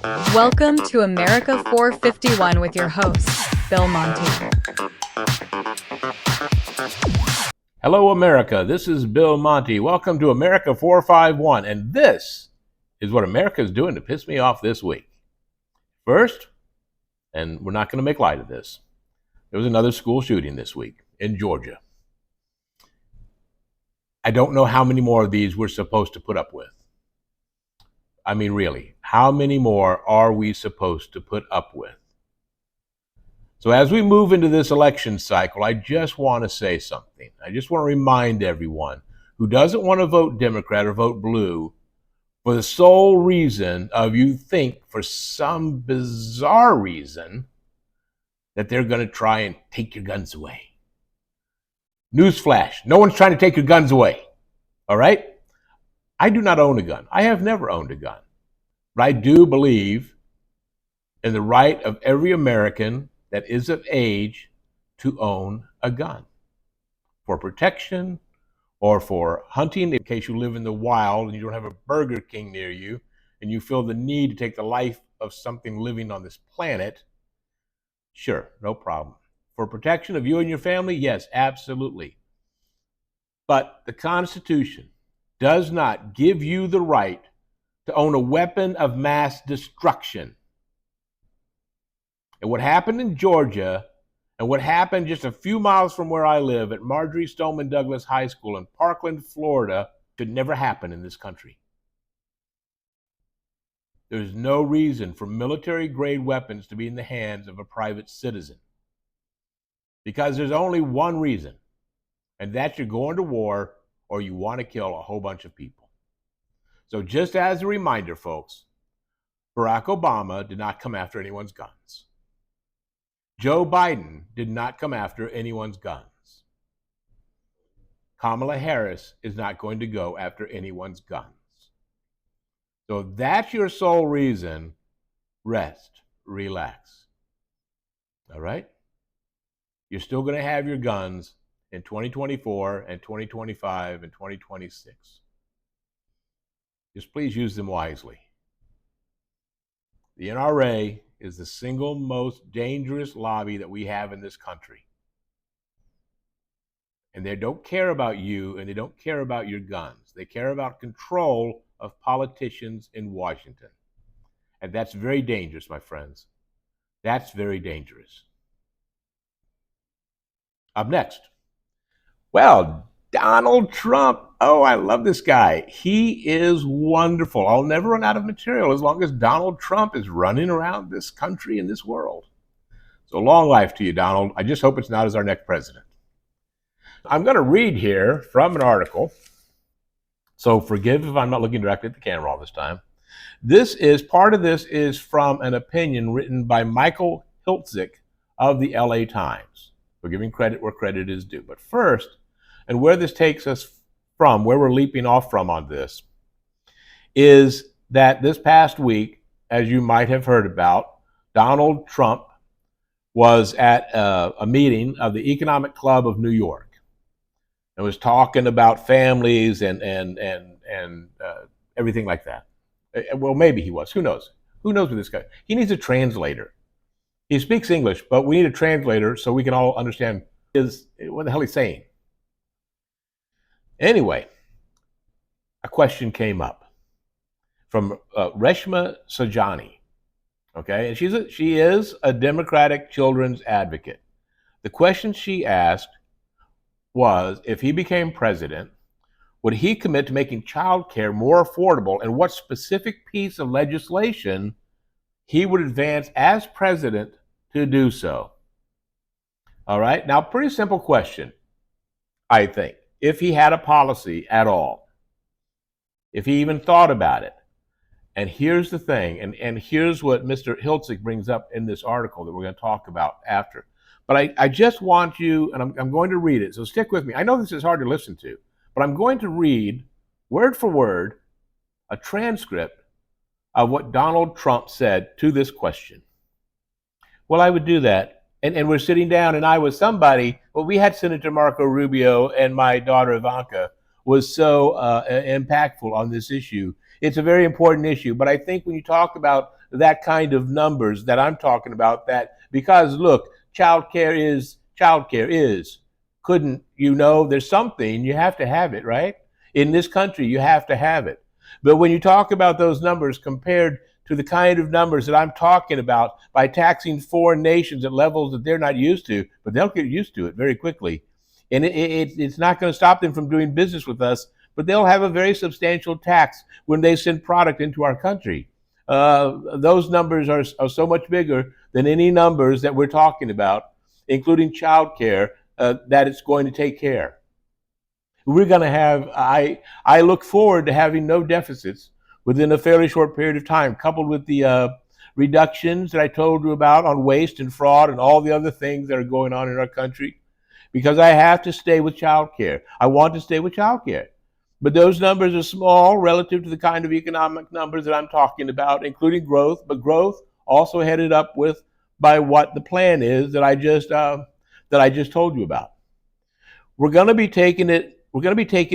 Welcome to America 451 with your host, Bill Monty. Hello, America. This is Bill Monty. Welcome to America 451. And this is what America is doing to piss me off this week. First, and we're not going to make light of this, there was another school shooting this week in Georgia. I don't know how many more of these we're supposed to put up with. I mean, really, how many more are we supposed to put up with? So as we move into this election cycle, I just want to say something. I just want to remind everyone who doesn't want to vote Democrat or vote blue for the sole reason of you think for some bizarre reason that they're going to try and take your guns away. Newsflash, no one's trying to take your guns away, all right? I do not own a gun. I have never owned a gun. But I do believe in the right of every American that is of age to own a gun for protection or for hunting in case you live in the wild and you don't have a Burger King near you and you feel the need to take the life of something living on this planet. Sure, no problem. For protection of you and your family, yes, absolutely. But the Constitution does not give you the right to own a weapon of mass destruction. And what happened in Georgia and what happened just a few miles from where I live at Marjorie Stoneman Douglas High School in Parkland, Florida, should never happen in this country. There's no reason for military-grade weapons to be in the hands of a private citizen. Because there's only one reason, and that's you're going to war or you want to kill a whole bunch of people. So just as a reminder, folks, Barack Obama did not come after anyone's guns. Joe Biden did not come after anyone's guns. Kamala Harris is not going to go after anyone's guns. So if that's your sole reason, rest, relax. All right? You're still going to have your guns in 2024 and 2025 and 2026. Just please use them wisely. The NRA is the single most dangerous lobby that we have in this country. And they don't care about you and they don't care about your guns. They care about control of politicians in Washington. And that's very dangerous, my friends. That's very dangerous. Up next. Well, Donald Trump. Oh, I love this guy. He is wonderful. I'll never run out of material as long as Donald Trump is running around this country and this world. So long life to you, Donald. I just hope it's not as our next president. I'm going to read here from an article. So forgive if I'm not looking directly at the camera all this time. Part of this is from an opinion written by Michael Hiltzik of the LA Times. We're giving credit where credit is due. But first, and where this takes us from, where we're leaping off from on this, is that this past week, as you might have heard about, Donald Trump was at a meeting of the Economic Club of New York and was talking about families and everything like that. Well, maybe he was. Who knows? Who knows with this guy? He needs a translator. He speaks English, but we need a translator so we can all understand what the hell he's saying. Anyway, a question came up from Reshma Sajani, okay? And she is a Democratic children's advocate. The question she asked was, if he became president, would he commit to making childcare more affordable, and what specific piece of legislation he would advance as president to do so? All right, now pretty simple question, I think. If he had a policy at all, if he even thought about it. And here's the thing, and here's what Mr. Hiltzik brings up in this article that we're going to talk about after. But I just want you, and I'm going to read it, so stick with me. I know this is hard to listen to, but I'm going to read, word for word, a transcript of what Donald Trump said to this question. Well, I would do that. And we're sitting down, and I was somebody, well, we had Senator Marco Rubio, and my daughter Ivanka was so impactful on this issue. It's a very important issue, but I think when you talk about that kind of numbers that I'm talking about. That because look, childcare is. Couldn't you know? There's something you have to have it, right? In this country, you have to have it. But when you talk about those numbers compared to the kind of numbers that I'm talking about by taxing foreign nations at levels that they're not used to, but they'll get used to it very quickly. And it's not going to stop them from doing business with us, but they'll have a very substantial tax when they send product into our country. Those numbers are so much bigger than any numbers that we're talking about, including child care, that it's going to take care. We're going to have, I look forward to having no deficits within a fairly short period of time, coupled with the reductions that I told you about on waste and fraud and all the other things that are going on in our country, because I have to stay with childcare. I want to stay with childcare. But those numbers are small relative to the kind of economic numbers that I'm talking about, including growth, but growth also headed up with by what the plan is that I just told you about. We're going to be taking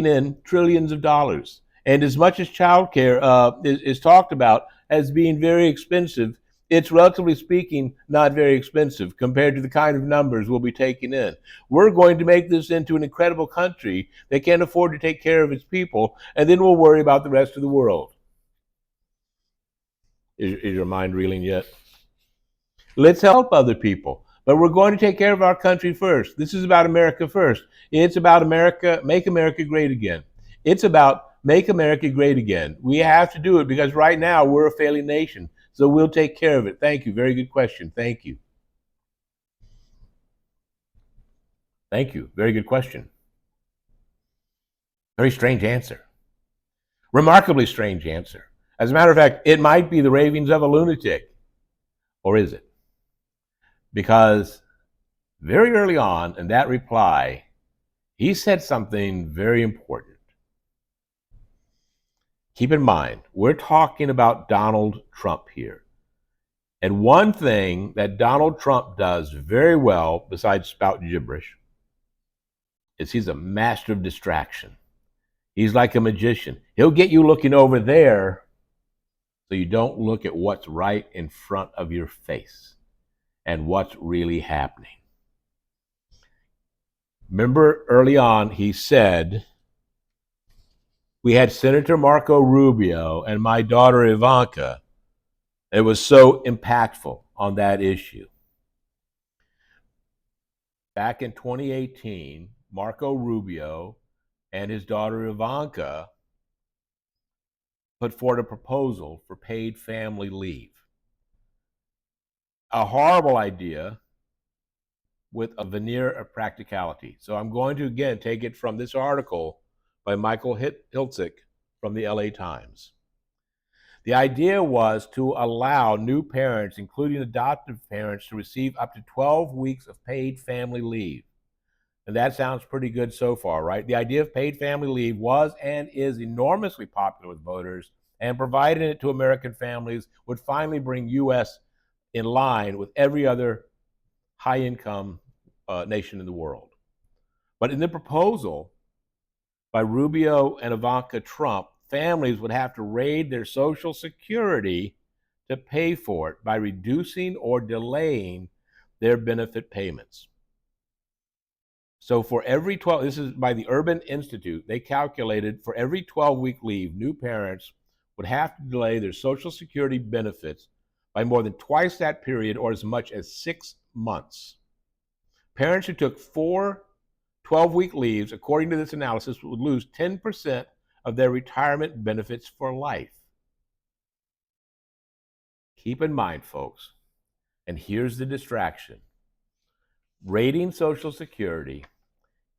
in trillions of dollars. And as much as childcare is talked about as being very expensive, it's relatively speaking not very expensive compared to the kind of numbers we'll be taking in. We're going to make this into an incredible country that can afford to take care of its people, and then we'll worry about the rest of the world. Is your mind reeling yet? Let's help other people. But we're going to take care of our country first. This is about America first. It's about America, make America great again. It's about make America great again. We have to do it because right now we're a failing nation. So we'll take care of it. Thank you. Very good question. Thank you. Thank you. Very good question. Very strange answer. Remarkably strange answer. As a matter of fact, it might be the ravings of a lunatic. Or is it? Because very early on in that reply, he said something very important. Keep in mind, we're talking about Donald Trump here. And one thing that Donald Trump does very well, besides spout gibberish, is he's a master of distraction. He's like a magician. He'll get you looking over there so you don't look at what's right in front of your face and what's really happening. Remember early on, he said, we had Senator Marco Rubio and my daughter Ivanka. It was so impactful on that issue. Back in 2018, Marco Rubio and his daughter Ivanka put forward a proposal for paid family leave. A horrible idea with a veneer of practicality. So I'm going to again take it from this article by Michael Hiltzik from the LA Times. The idea was to allow new parents, including adoptive parents, to receive up to 12 weeks of paid family leave. And that sounds pretty good so far, right? The idea of paid family leave was and is enormously popular with voters, and providing it to American families would finally bring U.S. in line with every other high-income nation in the world. But in the proposal by Rubio and Ivanka Trump, families would have to raid their Social Security to pay for it by reducing or delaying their benefit payments. So for every 12, this is by the Urban Institute, they calculated for every 12-week leave, new parents would have to delay their Social Security benefits by more than twice that period or as much as 6 months. Parents who took 4 12-week leaves, according to this analysis, would lose 10% of their retirement benefits for life. Keep in mind, folks, and here's the distraction. Raiding Social Security,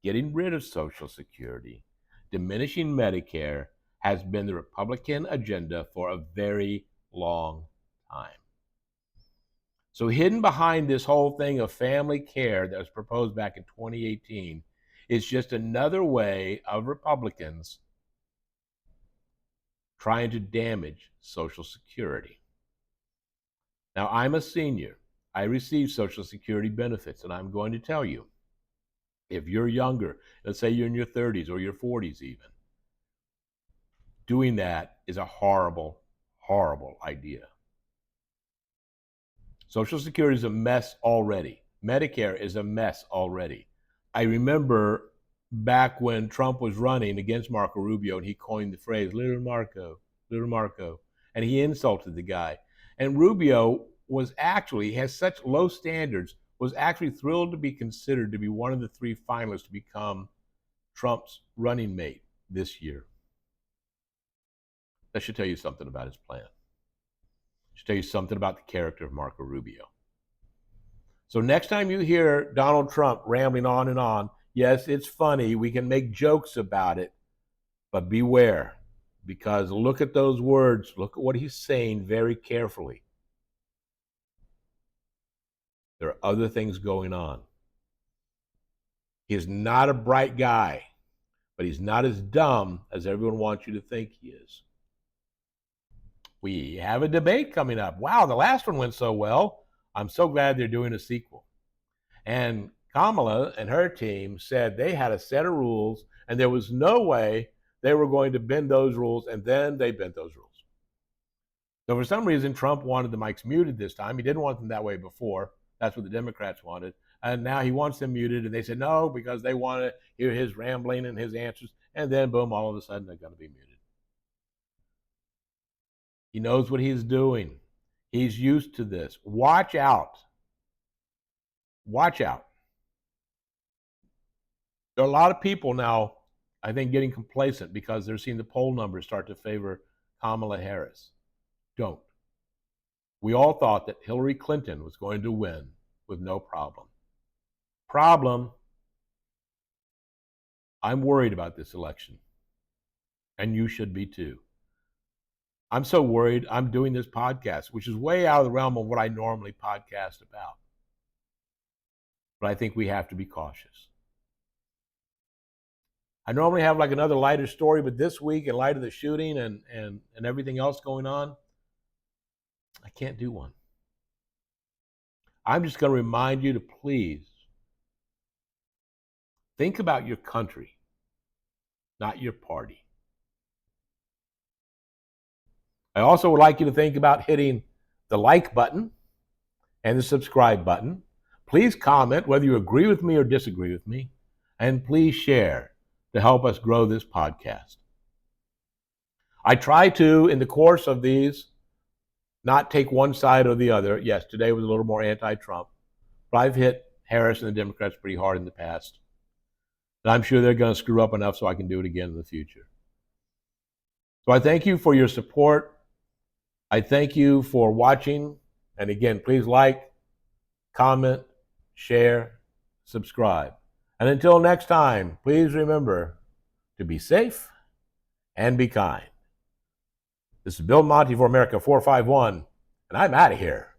getting rid of Social Security, diminishing Medicare has been the Republican agenda for a very long time. So hidden behind this whole thing of family care that was proposed back in 2018 is just another way of Republicans trying to damage Social Security. Now, I'm a senior. I receive Social Security benefits, and I'm going to tell you, if you're younger, let's say you're in your 30s or your 40s even, doing that is a horrible, horrible idea. Social Security is a mess already. Medicare is a mess already. I remember back when Trump was running against Marco Rubio and he coined the phrase, little Marco, and he insulted the guy. And Rubio has such low standards, was actually thrilled to be considered to be one of the 3 finalists to become Trump's running mate this year. That should tell you something about his plan. It should tell you something about the character of Marco Rubio. So next time you hear Donald Trump rambling on and on, yes, it's funny. We can make jokes about it, but beware, because look at those words. Look at what he's saying very carefully. There are other things going on. He is not a bright guy, but he's not as dumb as everyone wants you to think he is. We have a debate coming up. Wow, the last one went so well. I'm so glad they're doing a sequel. And Kamala and her team said they had a set of rules and there was no way they were going to bend those rules, and then they bent those rules. So for some reason, Trump wanted the mics muted this time. He didn't want them that way before. That's what the Democrats wanted. And now he wants them muted, and they said no because they want to hear his rambling and his answers. And then, boom, all of a sudden they're going to be muted. He knows what he's doing. He's used to this. Watch out. Watch out. There are a lot of people now, I think, getting complacent because they're seeing the poll numbers start to favor Kamala Harris. Don't. We all thought that Hillary Clinton was going to win with no problem. I'm worried about this election, and you should be too. I'm so worried I'm doing this podcast, which is way out of the realm of what I normally podcast about. But I think we have to be cautious. I normally have like another lighter story, but this week, in light of the shooting and everything else going on, I can't do one. I'm just going to remind you to please think about your country, not your party. I also would like you to think about hitting the like button and the subscribe button. Please comment whether you agree with me or disagree with me, and please share to help us grow this podcast. I try to, in the course of these, not take one side or the other. Yes, today was a little more anti-Trump, but I've hit Harris and the Democrats pretty hard in the past. And I'm sure they're going to screw up enough so I can do it again in the future. So I thank you for your support. I thank you for watching. And again, please like, comment, share, subscribe. And until next time, please remember to be safe and be kind. This is Bill Monty for America 451, and I'm out of here.